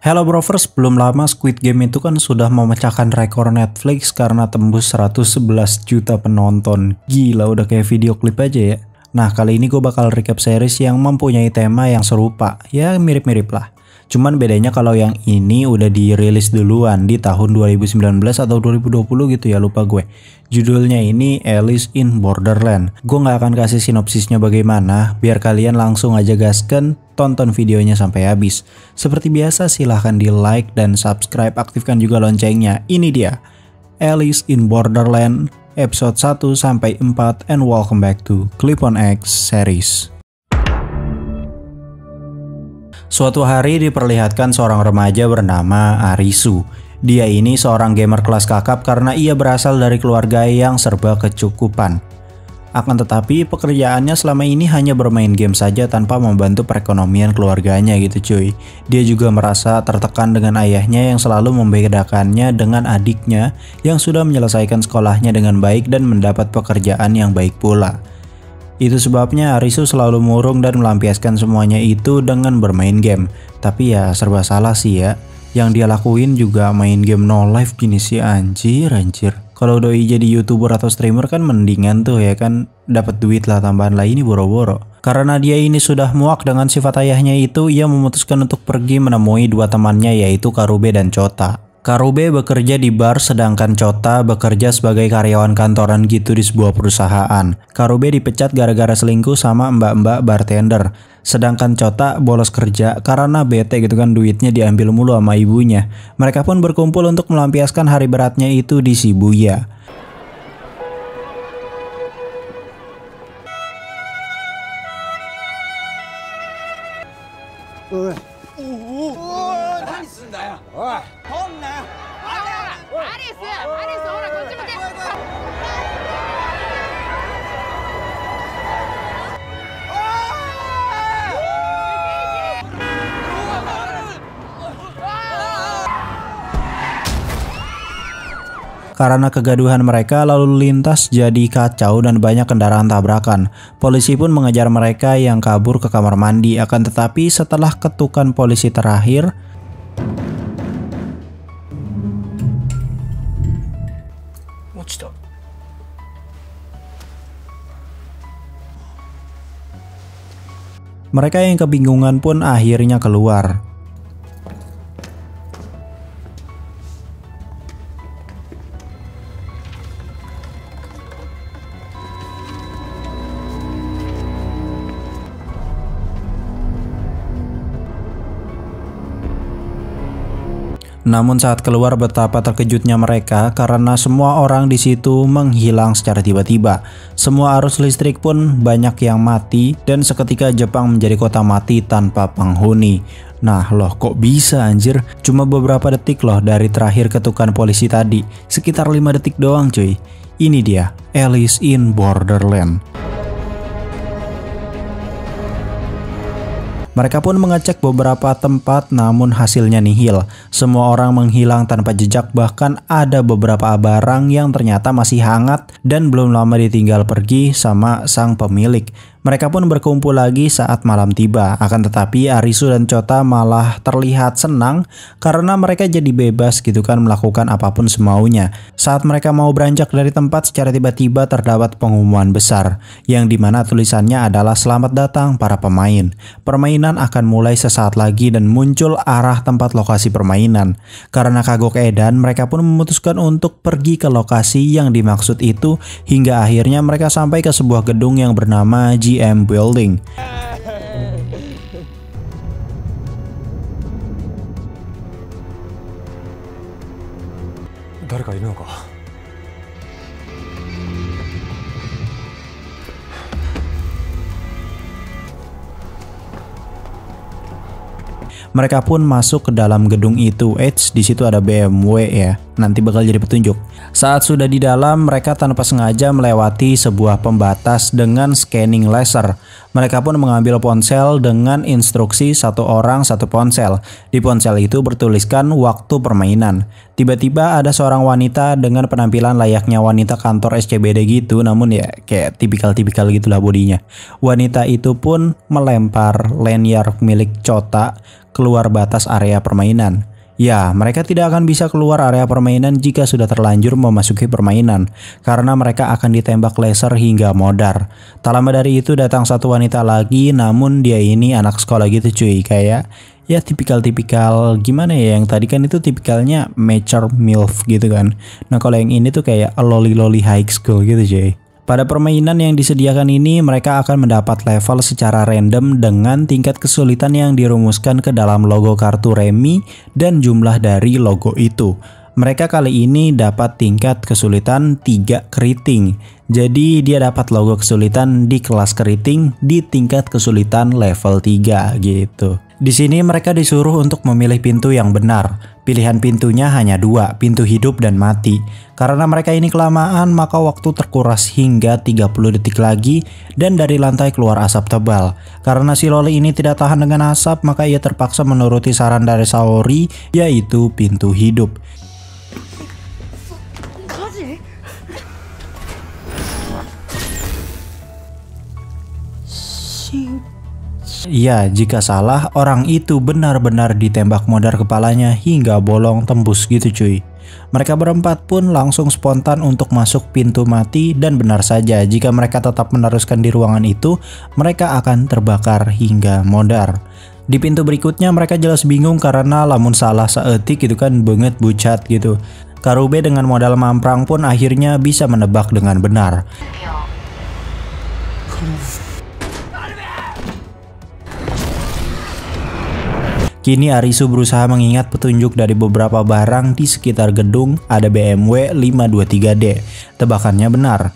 Hello Brovers, belum lama Squid Game itu kan sudah memecahkan rekor Netflix karena tembus 111 juta penonton. Gila, udah kayak video klip aja ya. Nah, kali ini gue bakal recap series yang mempunyai tema yang serupa. Ya mirip-mirip lah. Cuman bedanya kalau yang ini udah dirilis duluan di tahun 2019 atau 2020 gitu ya, lupa gue. Judulnya ini Alice in Borderland. Gue gak akan kasih sinopsisnya bagaimana, biar kalian langsung aja gasken tonton videonya sampai habis. Seperti biasa silahkan di like dan subscribe, aktifkan juga loncengnya. Ini dia Alice in Borderland episode 1 sampai 4 and welcome back to Clip on X series. Suatu hari diperlihatkan seorang remaja bernama Arisu. Dia ini seorang gamer kelas kakap karena ia berasal dari keluarga yang serba kecukupan. Akan tetapi pekerjaannya selama ini hanya bermain game saja tanpa membantu perekonomian keluarganya gitu cuy. Dia juga merasa tertekan dengan ayahnya yang selalu membedakannya dengan adiknya yang sudah menyelesaikan sekolahnya dengan baik dan mendapat pekerjaan yang baik pula. Itu sebabnya Arisu selalu murung dan melampiaskan semuanya itu dengan bermain game. Tapi ya serba salah sih ya. Yang dia lakuin juga main game no life gini sih, anjir. Kalau doi jadi YouTuber atau streamer kan mendingan tuh ya kan, dapat duit lah tambahan lah, ini boro-boro. Karena dia ini sudah muak dengan sifat ayahnya itu, ia memutuskan untuk pergi menemui dua temannya yaitu Karube dan Chota. Karube bekerja di bar sedangkan Chota bekerja sebagai karyawan kantoran gitu di sebuah perusahaan. Karube dipecat gara-gara selingkuh sama mbak-mbak bartender. Sedangkan Chota bolos kerja karena bete gitu kan, duitnya diambil mulu sama ibunya. Mereka pun berkumpul untuk melampiaskan hari beratnya itu di Shibuya. Karena kegaduhan mereka, lalu lintas jadi kacau dan banyak kendaraan tabrakan. Polisi pun mengejar mereka yang kabur ke kamar mandi. Akan tetapi setelah ketukan polisi terakhir, mereka yang kebingungan pun akhirnya keluar. Namun saat keluar betapa terkejutnya mereka karena semua orang di situ menghilang secara tiba-tiba. Semua arus listrik pun banyak yang mati dan seketika Jepang menjadi kota mati tanpa penghuni. Nah loh, kok bisa anjir? Cuma beberapa detik loh dari terakhir ketukan polisi tadi. Sekitar 5 detik doang cuy. Ini dia Alice in Borderland. Mereka pun mengecek beberapa tempat namun hasilnya nihil. Semua orang menghilang tanpa jejak, bahkan ada beberapa barang yang ternyata masih hangat dan belum lama ditinggal pergi sama sang pemilik. Mereka pun berkumpul lagi saat malam tiba. Akan tetapi Arisu dan Chota malah terlihat senang karena mereka jadi bebas gitu kan, melakukan apapun semaunya. Saat mereka mau beranjak dari tempat, secara tiba-tiba terdapat pengumuman besar yang dimana tulisannya adalah selamat datang para pemain. Permainan akan mulai sesaat lagi dan muncul arah tempat lokasi permainan. Karena kagok edan, mereka pun memutuskan untuk pergi ke lokasi yang dimaksud itu hingga akhirnya mereka sampai ke sebuah gedung yang bernama GM Building. Mereka pun masuk ke dalam gedung itu. Di situ ada BMW ya. nanti bakal jadi petunjuk. Saat sudah di dalam, mereka tanpa sengaja melewati sebuah pembatas dengan scanning laser. Mereka pun mengambil ponsel dengan instruksi satu orang satu ponsel. Di ponsel itu bertuliskan waktu permainan. Tiba-tiba ada seorang wanita dengan penampilan layaknya wanita kantor SCBD gitu, namun ya kayak tipikal-tipikal gitulah bodinya. Wanita itu pun melempar lanyard milik Chota keluar batas area permainan. Ya, mereka tidak akan bisa keluar area permainan jika sudah terlanjur memasuki permainan, karena mereka akan ditembak laser hingga modar. Tak lama dari itu datang satu wanita lagi, namun dia ini anak sekolah gitu cuy, kayak ya tipikal-tipikal gimana ya, yang tadi kan itu tipikalnya mature MILF gitu kan. Nah kalau yang ini tuh kayak loli-loli high school gitu cuy. Pada permainan yang disediakan ini, mereka akan mendapat level secara random dengan tingkat kesulitan yang dirumuskan ke dalam logo kartu remi dan jumlah dari logo itu. Mereka kali ini dapat tingkat kesulitan 3 keriting. Jadi dia dapat logo kesulitan di kelas keriting di tingkat kesulitan level 3 gitu. Di sini mereka disuruh untuk memilih pintu yang benar. Pilihan pintunya hanya 2, pintu hidup dan mati. Karena mereka ini kelamaan, maka waktu terkuras hingga 30 detik lagi dan dari lantai keluar asap tebal. Karena si loli ini tidak tahan dengan asap, maka ia terpaksa menuruti saran dari Saori, yaitu pintu hidup. Ya, jika salah, orang itu benar-benar ditembak modar kepalanya hingga bolong tembus gitu cuy. Mereka berempat pun langsung spontan untuk masuk pintu mati dan benar saja jika mereka tetap meneruskan di ruangan itu, mereka akan terbakar hingga modar. Di pintu berikutnya mereka jelas bingung karena lamun salah seetik gitu kan banget bucat gitu. Karube dengan modal mamprang pun akhirnya bisa menebak dengan benar. Kini Arisu berusaha mengingat petunjuk dari beberapa barang di sekitar gedung. Ada BMW 523D. Tebakannya benar.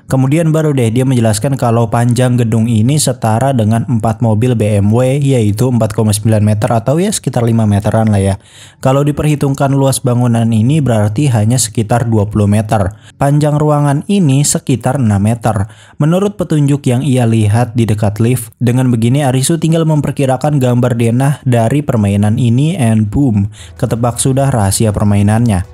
Kemudian baru deh dia menjelaskan kalau panjang gedung ini setara dengan 4 mobil BMW, yaitu 4,9 meter atau ya sekitar 5 meteran lah ya. Kalau diperhitungkan luas bangunan ini berarti hanya sekitar 20 meter. Panjang ruangan ini sekitar 6 meter. Menurut petunjuk yang ia lihat di dekat lift, dengan begini Arisu tinggal memperkirakan gambar denah dari permainan ini and boom, ketebak sudah rahasia permainannya.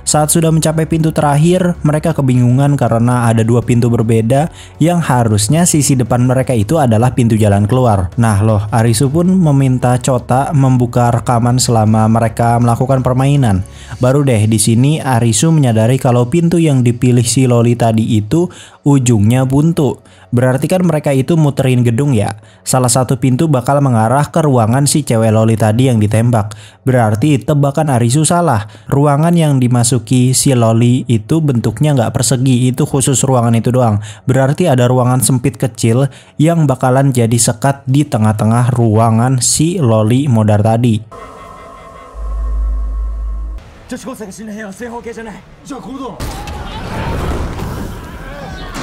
Saat sudah mencapai pintu terakhir, mereka kebingungan karena ada 2 pintu berbeda yang harusnya sisi depan mereka itu adalah pintu jalan keluar. Nah loh, Arisu pun meminta Chota membuka rekaman selama mereka melakukan permainan. Baru deh di sini Arisu menyadari kalau pintu yang dipilih si loli tadi itu ujungnya buntu. Berarti kan mereka itu muterin gedung ya. Salah satu pintu bakal mengarah ke ruangan si cewek loli tadi yang ditembak. Berarti tebakan Arisu salah. Ruangan yang dimasuki si loli itu bentuknya nggak persegi, itu khusus ruangan itu doang. Berarti ada ruangan sempit kecil yang bakalan jadi sekat di tengah-tengah ruangan si loli modar tadi.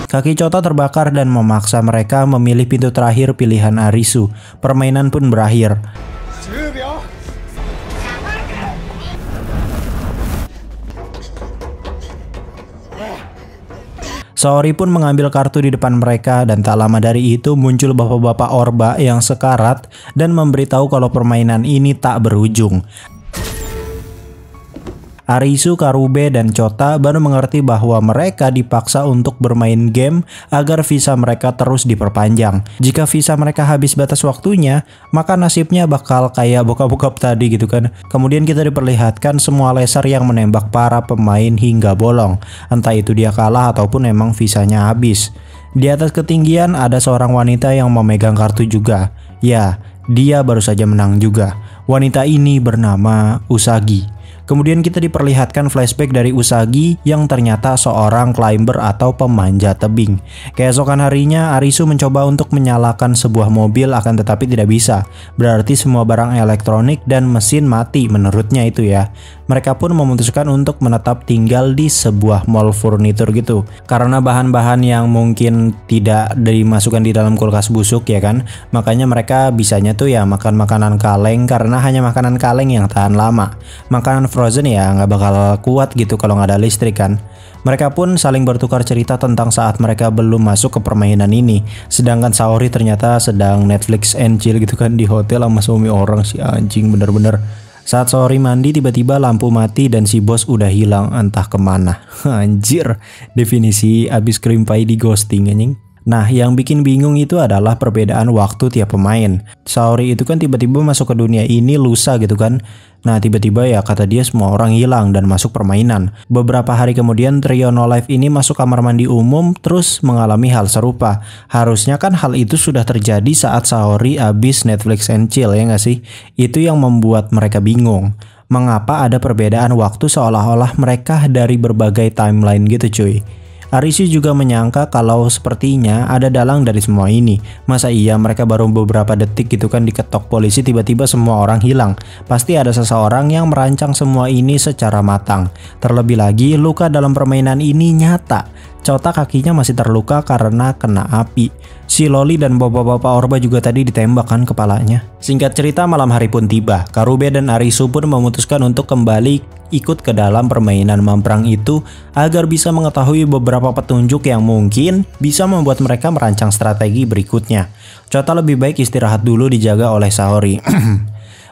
Kaki Chota terbakar dan memaksa mereka memilih pintu terakhir pilihan Arisu. Permainan pun berakhir. Saori pun mengambil kartu di depan mereka dan tak lama dari itu muncul bapak-bapak orba yang sekarat dan memberitahu kalau permainan ini tak berujung. Arisu, Karube, dan Chota baru mengerti bahwa mereka dipaksa untuk bermain game agar visa mereka terus diperpanjang. Jika visa mereka habis batas waktunya, maka nasibnya bakal kayak bokap-bokap tadi gitu kan. Kemudian kita diperlihatkan semua laser yang menembak para pemain hingga bolong. Entah itu dia kalah ataupun memang visanya habis. Di atas ketinggian ada seorang wanita yang memegang kartu juga. Ya, dia baru saja menang juga. Wanita ini bernama Usagi. Kemudian kita diperlihatkan flashback dari Usagi yang ternyata seorang climber atau pemanjat tebing. Keesokan harinya Arisu mencoba untuk menyalakan sebuah mobil akan tetapi tidak bisa. Berarti semua barang elektronik dan mesin mati menurutnya itu ya. Mereka pun memutuskan untuk menetap tinggal di sebuah mall furnitur gitu. Karena bahan-bahan yang mungkin tidak dimasukkan di dalam kulkas busuk ya kan. Makanya mereka bisanya tuh ya makan makanan kaleng karena hanya makanan kaleng yang tahan lama. Makanan frozen ya nggak bakal kuat gitu kalau nggak ada listrik kan. Mereka pun saling bertukar cerita tentang saat mereka belum masuk ke permainan ini. Sedangkan Saori ternyata sedang Netflix and chill gitu kan di hotel sama suami orang, si anjing bener-bener. Saat Saori mandi tiba-tiba lampu mati dan si bos udah hilang entah kemana. Anjir, definisi abis cream pie di ghosting anjing. Nah, yang bikin bingung itu adalah perbedaan waktu tiap pemain. Saori itu kan tiba-tiba masuk ke dunia ini lusa gitu kan. Nah, tiba-tiba ya kata dia semua orang hilang dan masuk permainan. Beberapa hari kemudian trio No Life ini masuk kamar mandi umum terus mengalami hal serupa. Harusnya kan hal itu sudah terjadi saat Saori abis Netflix and chill ya nggak sih? Itu yang membuat mereka bingung. Mengapa ada perbedaan waktu seolah-olah mereka dari berbagai timeline gitu cuy. Arisu juga menyangka kalau sepertinya ada dalang dari semua ini. Masa iya mereka baru beberapa detik gitu kan diketok polisi tiba-tiba semua orang hilang. Pasti ada seseorang yang merancang semua ini secara matang. Terlebih lagi luka dalam permainan ini nyata. Chota kakinya masih terluka karena kena api. Si Loli dan bapak-bapak Orba juga tadi ditembakkan kepalanya. Singkat cerita malam hari pun tiba. Karube dan Arisu pun memutuskan untuk kembali ikut ke dalam permainan mamprang itu agar bisa mengetahui beberapa petunjuk yang mungkin bisa membuat mereka merancang strategi berikutnya. Chota lebih baik istirahat dulu dijaga oleh Saori.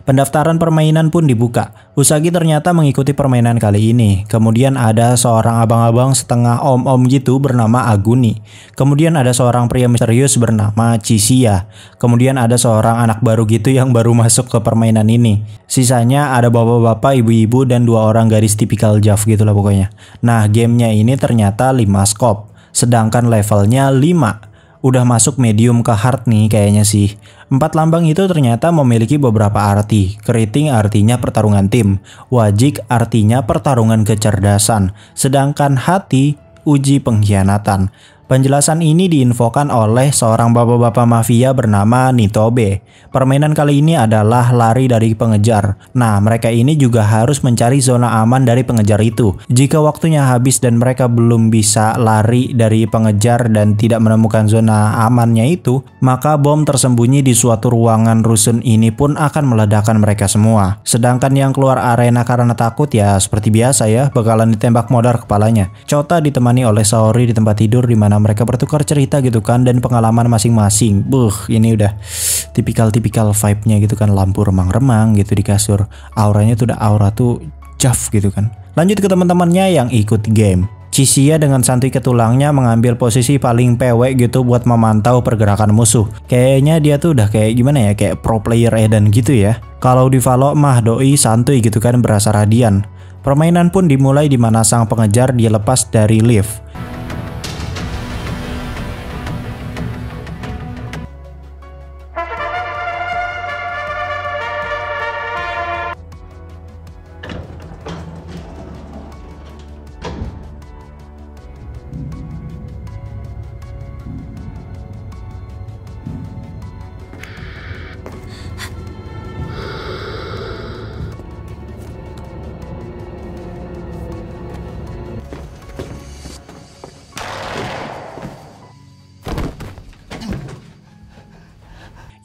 Pendaftaran permainan pun dibuka. Usagi ternyata mengikuti permainan kali ini. Kemudian ada seorang abang-abang setengah om-om gitu bernama Aguni. Kemudian ada seorang pria misterius bernama Chisia. Kemudian ada seorang anak baru gitu yang baru masuk ke permainan ini. Sisanya ada bapak-bapak, ibu-ibu, dan 2 orang gadis tipikal Jav gitu lah pokoknya. Nah, gamenya ini ternyata 5 scope. Sedangkan levelnya 5. Udah masuk medium ke hard nih kayaknya sih. 4 lambang itu ternyata memiliki beberapa arti. Keriting artinya pertarungan tim. Wajik artinya pertarungan kecerdasan. Sedangkan hati uji pengkhianatan. Penjelasan ini diinfokan oleh seorang bapak-bapak mafia bernama Nitobe. Permainan kali ini adalah lari dari pengejar. Nah, mereka ini juga harus mencari zona aman dari pengejar itu. Jika waktunya habis dan mereka belum bisa lari dari pengejar dan tidak menemukan zona amannya itu, maka bom tersembunyi di suatu ruangan rusun ini pun akan meledakkan mereka semua. Sedangkan yang keluar arena karena takut ya seperti biasa ya, bakalan ditembak modar kepalanya. Chota ditemani oleh Saori di tempat tidur di mana mereka bertukar cerita gitu kan dan pengalaman masing-masing. Ini udah tipikal vibe-nya gitu kan, lampu remang-remang gitu di kasur. Auranya tuh udah aura tuh Jav gitu kan. Lanjut ke teman-temannya yang ikut game. Chisia dengan santuy ketulangnya mengambil posisi paling pewek gitu buat memantau pergerakan musuh. Kayaknya dia tuh udah kayak gimana ya, kayak pro player edan gitu ya. Kalau di Valo mah doi santuy gitu kan, berasa radian. Permainan pun dimulai di mana sang pengejar dilepas dari lift.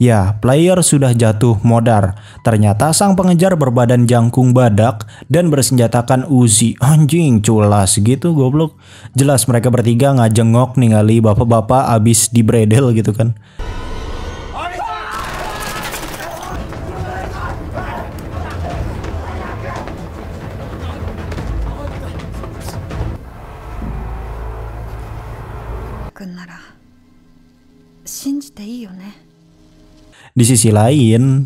Ya, player sudah jatuh modar. Ternyata sang pengejar berbadan jangkung badak dan bersenjatakan Uzi. Anjing, culas gitu goblok. Jelas mereka bertiga ngajengok ningali bapak-bapak abis dibredel gitu kan. Di sisi lain,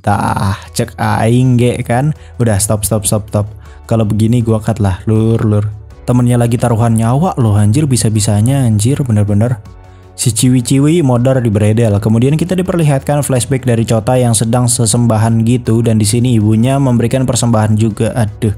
cek aing ge kan, udah stop. Kalau begini gua cut lah, lur. Temennya lagi taruhan nyawa loh anjir, bisa-bisanya anjir bener-bener. Si ciwi-ciwi modar di bredel. Kemudian kita diperlihatkan flashback dari Chota yang sedang sesembahan gitu, dan di sini ibunya memberikan persembahan juga. Aduh,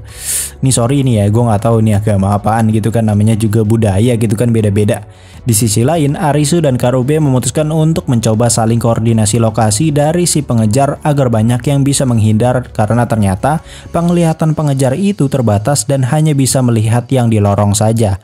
ini sorry nih ya, gue nggak tahu nih agama apaan gitu kan, namanya juga budaya gitu kan, beda-beda. Di sisi lain, Arisu dan Karube memutuskan untuk mencoba saling koordinasi lokasi dari si pengejar agar banyak yang bisa menghindar, karena ternyata penglihatan pengejar itu terbatas dan hanya bisa melihat yang di lorong saja.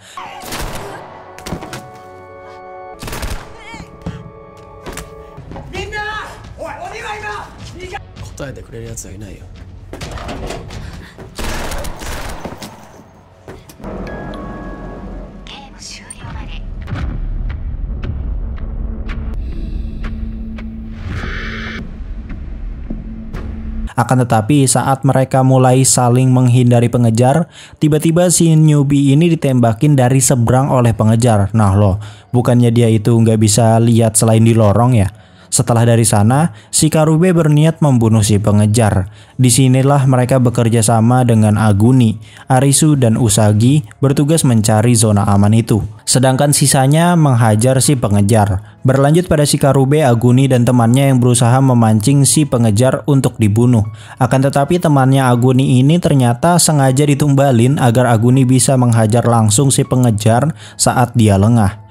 Akan tetapi saat mereka mulai saling menghindari pengejar, tiba-tiba si newbie ini ditembakin dari seberang oleh pengejar. Nah loh, bukannya dia itu nggak bisa lihat selain di lorong ya? Setelah dari sana, si Karube berniat membunuh si pengejar. Disinilah mereka bekerja sama dengan Aguni. Arisu dan Usagi bertugas mencari zona aman itu, sedangkan sisanya menghajar si pengejar. Berlanjut pada si Karube, Aguni dan temannya yang berusaha memancing si pengejar untuk dibunuh. Akan tetapi temannya Aguni ini ternyata sengaja ditumbalin agar Aguni bisa menghajar langsung si pengejar saat dia lengah.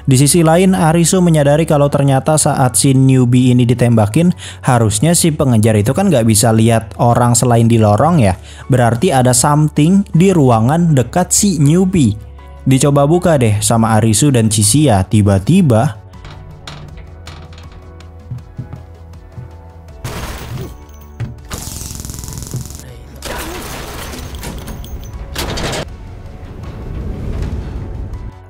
Di sisi lain, Arisu menyadari kalau ternyata saat si newbie ini ditembakin, harusnya si pengejar itu kan nggak bisa lihat orang selain di lorong ya. Berarti ada something di ruangan dekat si newbie. Dicoba buka deh sama Arisu dan Chisiya, tiba-tiba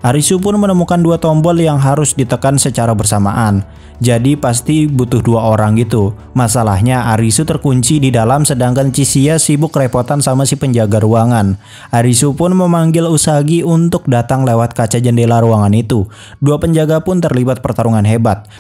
Arisu pun menemukan dua tombol yang harus ditekan secara bersamaan. Jadi pasti butuh dua orang gitu. Masalahnya Arisu terkunci di dalam, sedangkan Chisiya sibuk repotan sama si penjaga ruangan. Arisu pun memanggil Usagi untuk datang lewat kaca jendela ruangan itu. Dua penjaga pun terlibat pertarungan hebat.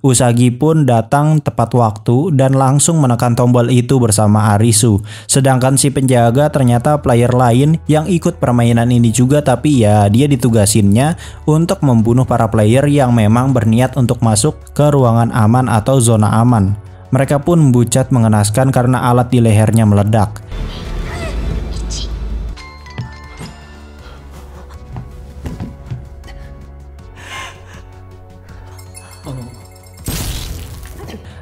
Usagi pun datang tepat waktu dan langsung menekan tombol itu bersama Arisu. Sedangkan si penjaga ternyata player lain yang ikut permainan ini juga, tapi ya dia ditugasinnya untuk membunuh para player yang memang berniat untuk masuk ke ruangan aman atau zona aman. Mereka pun membucat mengenaskan karena alat di lehernya meledak.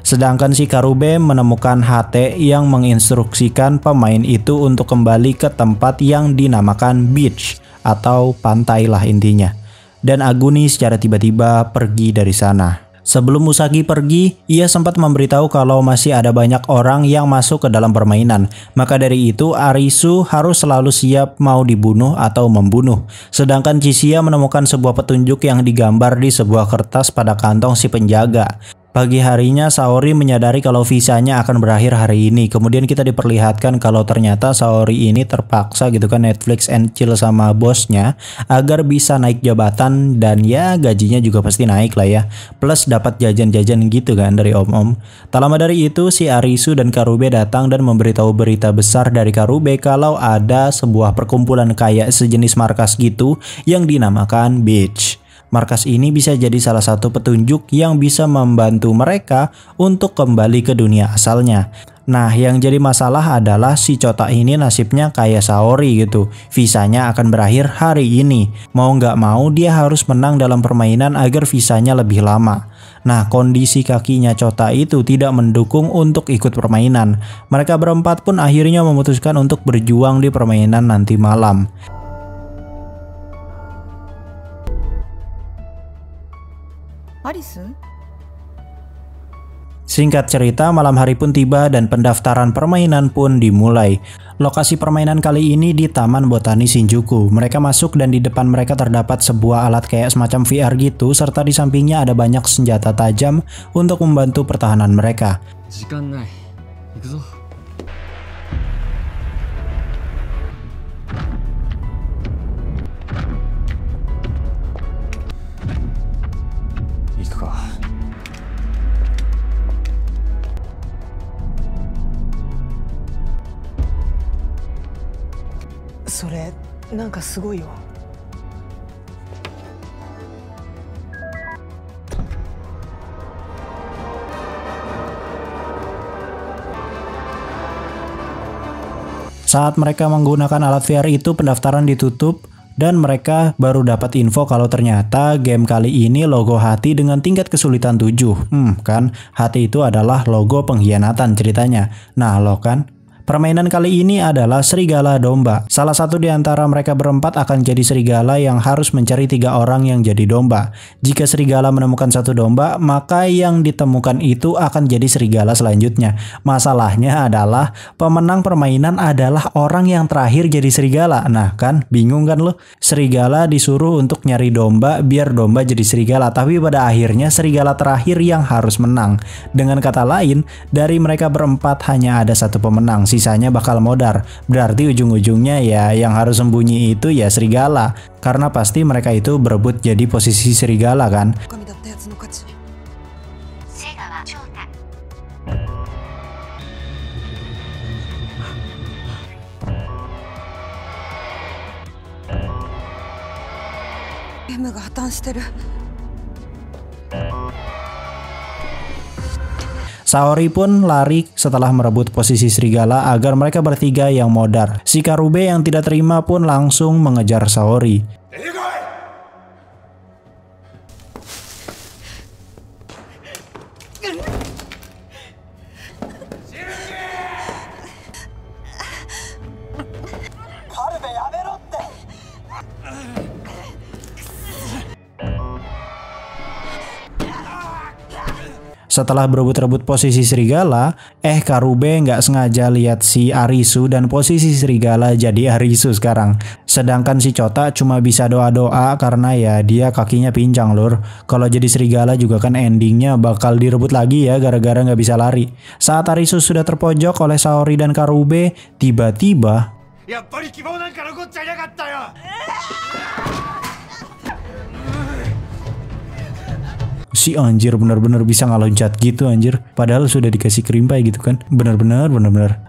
Sedangkan si Karube menemukan HT yang menginstruksikan pemain itu untuk kembali ke tempat yang dinamakan beach atau pantai lah intinya. Dan Aguni secara tiba-tiba pergi dari sana. Sebelum Usagi pergi, ia sempat memberitahu kalau masih ada banyak orang yang masuk ke dalam permainan. Maka dari itu Arisu harus selalu siap mau dibunuh atau membunuh. Sedangkan Chisiya menemukan sebuah petunjuk yang digambar di sebuah kertas pada kantong si penjaga. Pagi harinya Saori menyadari kalau visanya akan berakhir hari ini. Kemudian kita diperlihatkan kalau ternyata Saori ini terpaksa gitu kan Netflix and chill sama bosnya agar bisa naik jabatan, dan ya gajinya juga pasti naik lah ya. Plus dapat jajan-jajan gitu kan dari om-om. Tak lama dari itu si Arisu dan Karube datang dan memberitahu berita besar dari Karube kalau ada sebuah perkumpulan kayak sejenis markas gitu yang dinamakan Beach. Markas ini bisa jadi salah satu petunjuk yang bisa membantu mereka untuk kembali ke dunia asalnya. Nah, yang jadi masalah adalah si Chota ini nasibnya kayak Saori gitu. Visanya akan berakhir hari ini. Mau nggak mau dia harus menang dalam permainan agar visanya lebih lama. Nah, kondisi kakinya Chota itu tidak mendukung untuk ikut permainan. Mereka berempat pun akhirnya memutuskan untuk berjuang di permainan nanti malam. アリス? Singkat cerita, malam hari pun tiba dan pendaftaran permainan pun dimulai. Lokasi permainan kali ini di Taman Botani Shinjuku. Mereka masuk dan di depan mereka terdapat sebuah alat kayak semacam VR gitu, serta di sampingnya ada banyak senjata tajam untuk membantu pertahanan mereka. Saat mereka menggunakan alat VR itu, pendaftaran ditutup dan mereka baru dapat info kalau ternyata game kali ini logo hati dengan tingkat kesulitan 7. Kan hati itu adalah logo pengkhianatan ceritanya. Nah lo kan, permainan kali ini adalah serigala domba. Salah satu di antara mereka berempat akan jadi serigala yang harus mencari 3 orang yang jadi domba. Jika serigala menemukan 1 domba, maka yang ditemukan itu akan jadi serigala selanjutnya. Masalahnya adalah pemenang permainan adalah orang yang terakhir jadi serigala. Nah kan, bingung kan lo? Serigala disuruh untuk nyari domba biar domba jadi serigala, tapi pada akhirnya serigala terakhir yang harus menang. Dengan kata lain, dari mereka berempat hanya ada 1 pemenang. Sisanya bakal modar. Berarti ujung-ujungnya ya yang harus sembunyi itu ya serigala. Karena pasti mereka itu berebut jadi posisi serigala kan. Saori pun lari setelah merebut posisi serigala agar mereka bertiga yang modar. Si Karube yang tidak terima pun langsung mengejar Saori. Setelah berebut-rebut posisi serigala, Karube nggak sengaja lihat si Arisu dan posisi serigala jadi Arisu sekarang. Sedangkan si Chota cuma bisa doa-doa karena ya dia kakinya pincang lur. Kalau jadi serigala juga kan endingnya bakal direbut lagi ya gara-gara nggak bisa lari. Saat Arisu sudah terpojok oleh Saori dan Karube, tiba-tiba si anjir bener-bener bisa ngeloncat gitu anjir. Padahal sudah dikasih kerimpai gitu kan. Bener-bener.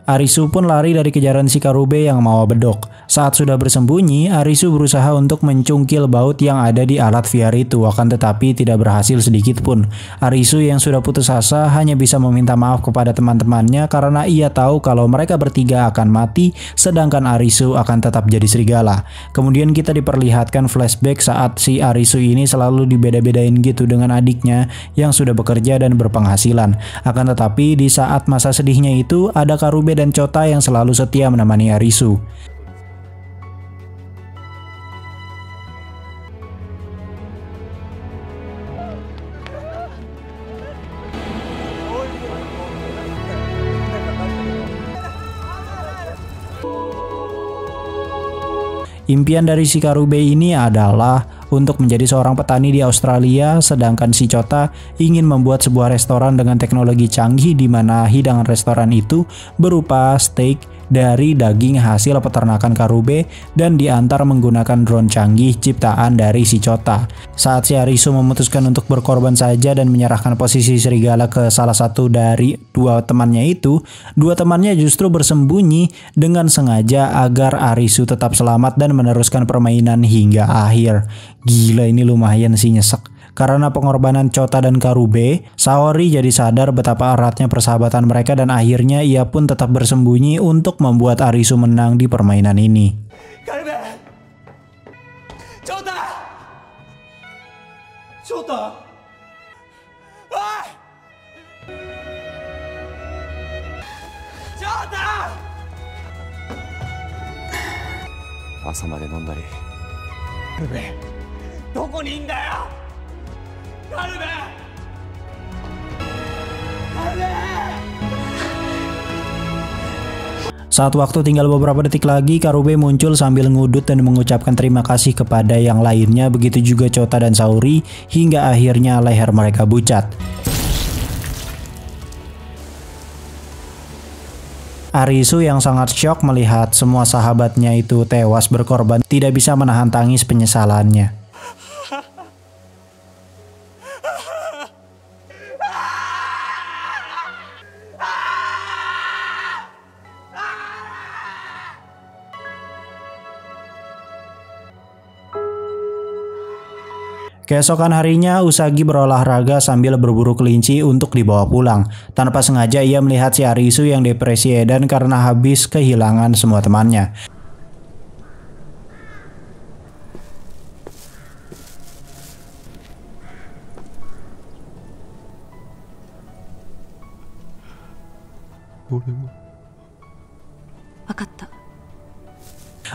Arisu pun lari dari kejaran si Karube yang mau bedok. Saat sudah bersembunyi, Arisu berusaha untuk mencungkil baut yang ada di alat VR itu. Akan tetapi tidak berhasil sedikit pun. Arisu yang sudah putus asa hanya bisa meminta maaf kepada teman-temannya karena ia tahu kalau mereka bertiga akan mati, sedangkan Arisu akan tetap jadi serigala. Kemudian kita diperlihatkan flashback saat si Arisu ini selalu dibeda-bedain gitu dengan adik yang sudah bekerja dan berpenghasilan. Akan tetapi di saat masa sedihnya itu ada Karube dan Chota yang selalu setia menemani Arisu. Impian dari si Karube ini adalah untuk menjadi seorang petani di Australia, sedangkan si Chota ingin membuat sebuah restoran dengan teknologi canggih di mana hidangan restoran itu berupa steak dari daging hasil peternakan Karube dan diantar menggunakan drone canggih ciptaan dari si Chota. Saat si Arisu memutuskan untuk berkorban saja dan menyerahkan posisi serigala ke salah satu dari 2 temannya itu, 2 temannya justru bersembunyi dengan sengaja agar Arisu tetap selamat dan meneruskan permainan hingga akhir. Gila, ini lumayan sih nyesek. Karena pengorbanan Chota dan Karube, Saori jadi sadar betapa eratnya persahabatan mereka dan akhirnya ia pun tetap bersembunyi untuk membuat Arisu menang di permainan ini. Karube! Chota! Chota! Woi! Chota! 朝まで飲んだり。カルベ、どこにいんだよ。Saat waktu tinggal beberapa detik lagi, Karube muncul sambil ngudut dan mengucapkan terima kasih kepada yang lainnya, begitu juga Chota dan Saori, hingga akhirnya leher mereka bucat. Arisu yang sangat syok melihat semua sahabatnya itu tewas berkorban tidak bisa menahan tangis penyesalannya. Keesokan harinya, Usagi berolahraga sambil berburu kelinci untuk dibawa pulang. Tanpa sengaja ia melihat si Arisu yang depresi edan karena habis kehilangan semua temannya.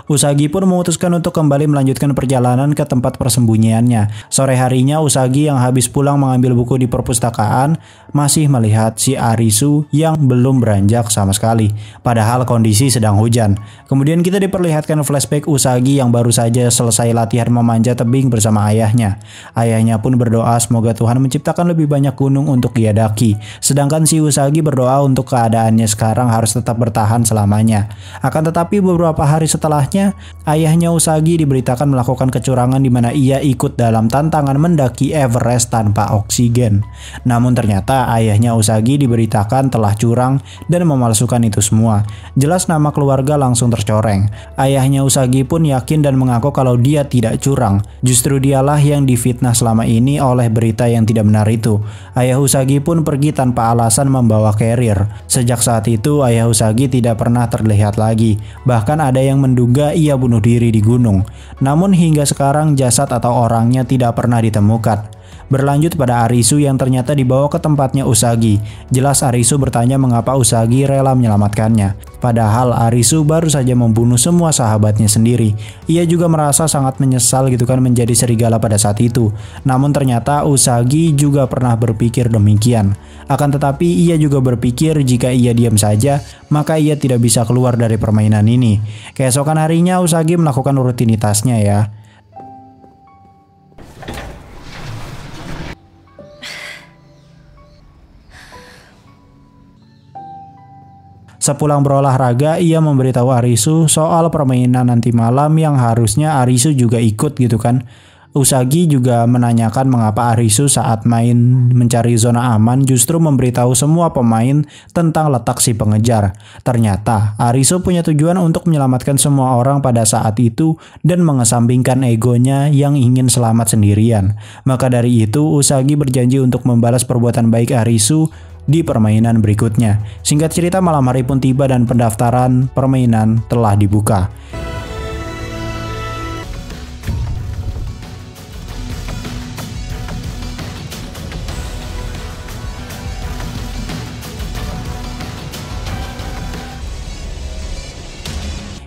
Usagi pun memutuskan untuk kembali melanjutkan perjalanan ke tempat persembunyiannya. Sore harinya, Usagi yang habis pulang mengambil buku di perpustakaan masih melihat si Arisu yang belum beranjak sama sekali. Padahal kondisi sedang hujan. Kemudian kita diperlihatkan flashback Usagi yang baru saja selesai latihan memanjat tebing bersama ayahnya. Ayahnya pun berdoa semoga Tuhan menciptakan lebih banyak gunung untuk ia daki. Sedangkan si Usagi berdoa untuk keadaannya sekarang harus tetap bertahan selamanya. Akan tetapi beberapa hari setelahnya, ayahnya Usagi diberitakan melakukan kecurangan di mana ia ikut dalam tantangan mendaki Everest tanpa oksigen. Namun ternyata ayahnya Usagi diberitakan telah curang dan memalsukan itu semua. Jelas nama keluarga langsung tercoreng. Ayahnya Usagi pun yakin dan mengaku kalau dia tidak curang. Justru dialah yang difitnah selama ini oleh berita yang tidak benar itu. Ayah Usagi pun pergi tanpa alasan membawa carrier. Sejak saat itu ayah Usagi tidak pernah terlihat lagi. Bahkan ada yang menduga ia bunuh diri di gunung. Namun hingga sekarang jasad atau orangnya tidak pernah ditemukan. Berlanjut pada Arisu yang ternyata dibawa ke tempatnya Usagi. Jelas Arisu bertanya mengapa Usagi rela menyelamatkannya. Padahal Arisu baru saja membunuh semua sahabatnya sendiri. Ia juga merasa sangat menyesal gitu kan menjadi serigala pada saat itu. Namun ternyata Usagi juga pernah berpikir demikian. Akan tetapi ia juga berpikir jika ia diam saja, maka ia tidak bisa keluar dari permainan ini. Keesokan harinya Usagi melakukan rutinitasnya ya. Sepulang berolahraga, ia memberitahu Arisu soal permainan nanti malam yang harusnya Arisu juga ikut gitu kan. Usagi juga menanyakan mengapa Arisu saat main mencari zona aman justru memberitahu semua pemain tentang letak si pengejar. Ternyata Arisu punya tujuan untuk menyelamatkan semua orang pada saat itu dan mengesampingkan egonya yang ingin selamat sendirian. Maka dari itu Usagi berjanji untuk membalas perbuatan baik Arisu di permainan berikutnya. Singkat cerita, malam hari pun tiba dan pendaftaran permainan telah dibuka.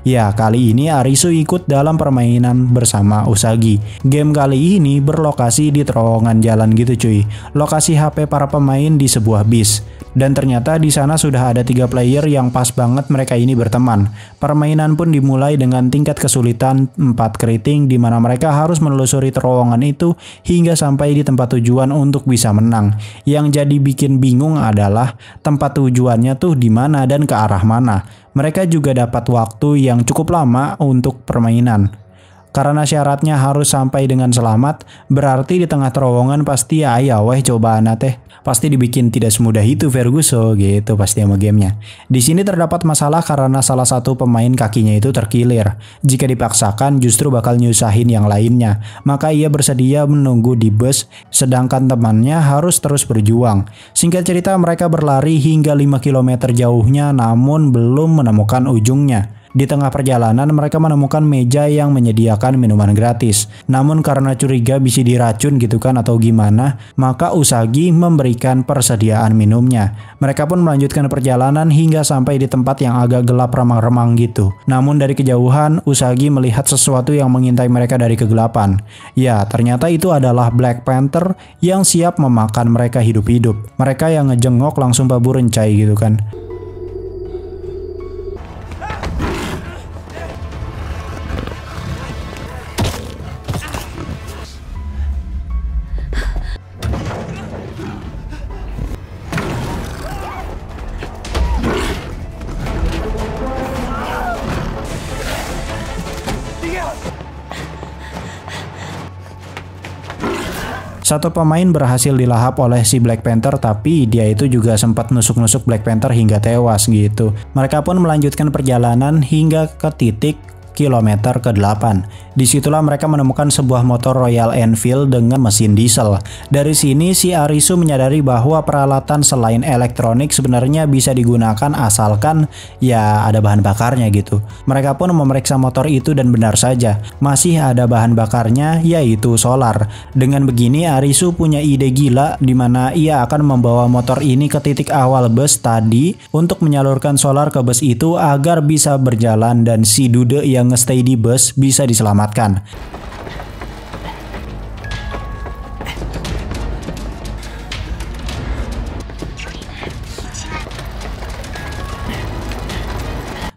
Ya, kali ini Arisu ikut dalam permainan bersama Usagi. Game kali ini berlokasi di terowongan jalan gitu cuy. Lokasi HP para pemain di sebuah bis. Dan ternyata di sana sudah ada 3 player yang pas banget mereka ini berteman. Permainan pun dimulai dengan tingkat kesulitan 4 keriting di mana mereka harus menelusuri terowongan itu hingga sampai di tempat tujuan untuk bisa menang. Yang jadi bikin bingung adalah tempat tujuannya tuh di mana dan ke arah mana. Mereka juga dapat waktu yang cukup lama untuk permainan. Karena syaratnya harus sampai dengan selamat, berarti di tengah terowongan pasti ya weh cobaan teh. Pasti dibikin tidak semudah itu Ferguson gitu pasti sama gamenya. Di sini terdapat masalah karena salah satu pemain kakinya itu terkilir. Jika dipaksakan justru bakal nyusahin yang lainnya. Maka ia bersedia menunggu di bus, sedangkan temannya harus terus berjuang. Singkat cerita mereka berlari hingga 5 km jauhnya namun belum menemukan ujungnya. Di tengah perjalanan mereka menemukan meja yang menyediakan minuman gratis. Namun karena curiga bisa diracun gitu kan atau gimana, maka Usagi memberikan persediaan minumnya. Mereka pun melanjutkan perjalanan hingga sampai di tempat yang agak gelap remang-remang gitu. Namun dari kejauhan Usagi melihat sesuatu yang mengintai mereka dari kegelapan. Ya, ternyata itu adalah Black Panther yang siap memakan mereka hidup-hidup. Mereka yang ngejengok langsung babu rencai gitu kan. Satu pemain berhasil dilahap oleh si Black Panther, tapi dia itu juga sempat nusuk-nusuk Black Panther hingga tewas gitu. Mereka pun melanjutkan perjalanan hingga ke titik kilometer ke-8. Disitulah mereka menemukan sebuah motor Royal Enfield dengan mesin diesel. Dari sini si Arisu menyadari bahwa peralatan selain elektronik sebenarnya bisa digunakan asalkan ya ada bahan bakarnya gitu. Mereka pun memeriksa motor itu dan benar saja masih ada bahan bakarnya, yaitu solar. Dengan begini Arisu punya ide gila di mana ia akan membawa motor ini ke titik awal bus tadi untuk menyalurkan solar ke bus itu agar bisa berjalan dan si Dude yang nge-stay di bus bisa diselamatkan.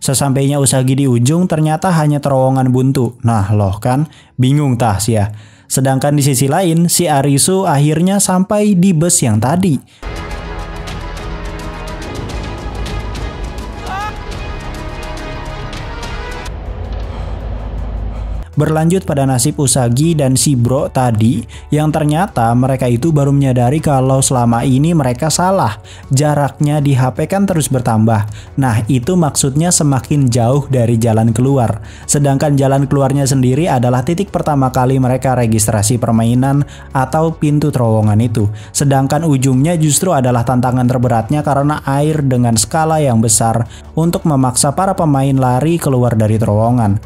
Sesampainya Usagi di ujung ternyata hanya terowongan buntu. Nah loh kan, bingung tah ya. Sedangkan di sisi lain si Arisu akhirnya sampai di bus yang tadi. Berlanjut pada nasib Usagi dan si bro tadi, yang ternyata mereka itu baru menyadari kalau selama ini mereka salah. Jaraknya di HP kan terus bertambah. Nah itu maksudnya semakin jauh dari jalan keluar. Sedangkan jalan keluarnya sendiri adalah titik pertama kali mereka registrasi permainan atau pintu terowongan itu. Sedangkan ujungnya justru adalah tantangan terberatnya karena air dengan skala yang besar untuk memaksa para pemain lari keluar dari terowongan.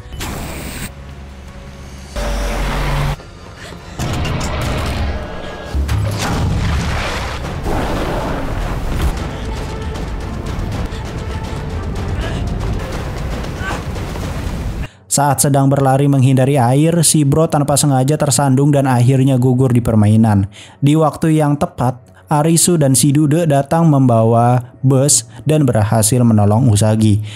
Saat sedang berlari menghindari air, si bro tanpa sengaja tersandung dan akhirnya gugur di permainan. Di waktu yang tepat, Arisu dan si Dude datang membawa bus dan berhasil menolong Usagi.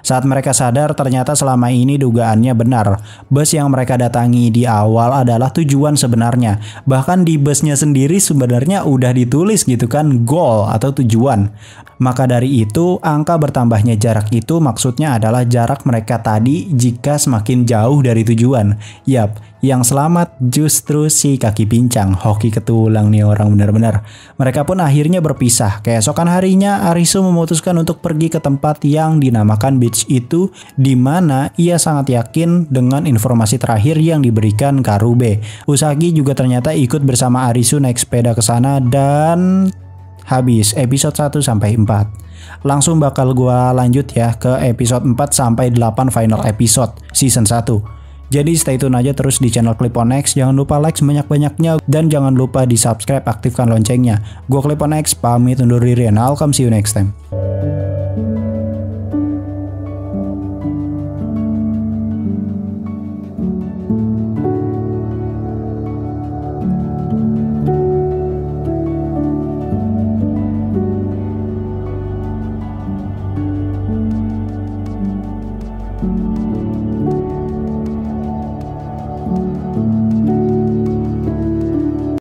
Saat mereka sadar ternyata selama ini dugaannya benar. Bus yang mereka datangi di awal adalah tujuan sebenarnya. Bahkan di busnya sendiri sebenarnya udah ditulis gitu kan, goal atau tujuan. Maka dari itu angka bertambahnya jarak itu maksudnya adalah jarak mereka tadi jika semakin jauh dari tujuan. Yap, yang selamat justru si kaki pincang. Hoki ketulang nih orang benar-benar. Mereka pun akhirnya berpisah. Keesokan harinya Arisu memutuskan untuk pergi ke tempat yang dinamakan beach itu, di mana ia sangat yakin dengan informasi terakhir yang diberikan Karube. Usagi juga ternyata ikut bersama Arisu naik sepeda ke sana dan habis episode 1 sampai 4. Langsung bakal gua lanjut ya ke episode 4 sampai 8 final episode season 1. Jadi stay tune aja terus di channel Clip-on-X. Jangan lupa like sebanyak-banyaknya dan jangan lupa di subscribe, aktifkan loncengnya. Gua Clip-on-X pamit undur diri and I'll come see you next time.